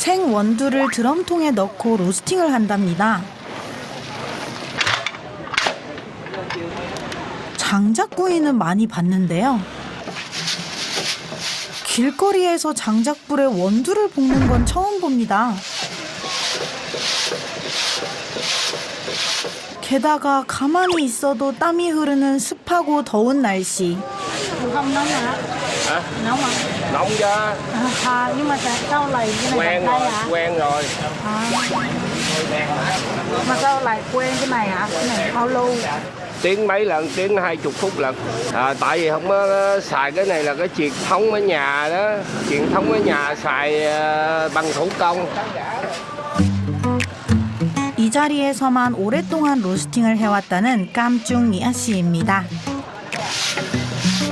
생 원두를 드럼통에 넣고 로스팅을 한답니다. 장작구이는 많이 봤는데요. 길거리에서 장작불에 원두를 볶는 건 처음 봅니다. 게다가 가만히 있어도 땀이 흐르는 습하고 더운 날씨. Không nóng hả? Hả? Nóng hả? Nóng chứ. Nhưng mà sao lại cái này Quen đây rồi, hả? quen rồi. Mà sao lại quen cái này hả? Cái này bao lâu? Tiếng mấy lần, tiếng 20 phút lần. Tại vì không có xài cái này là cái truyền thống ở nhà đó. Truyền thống ở nhà xài bằng thủ công. 이 자리에서만 오랫동안 로스팅을 해왔다는 깜중 이아 씨입니다.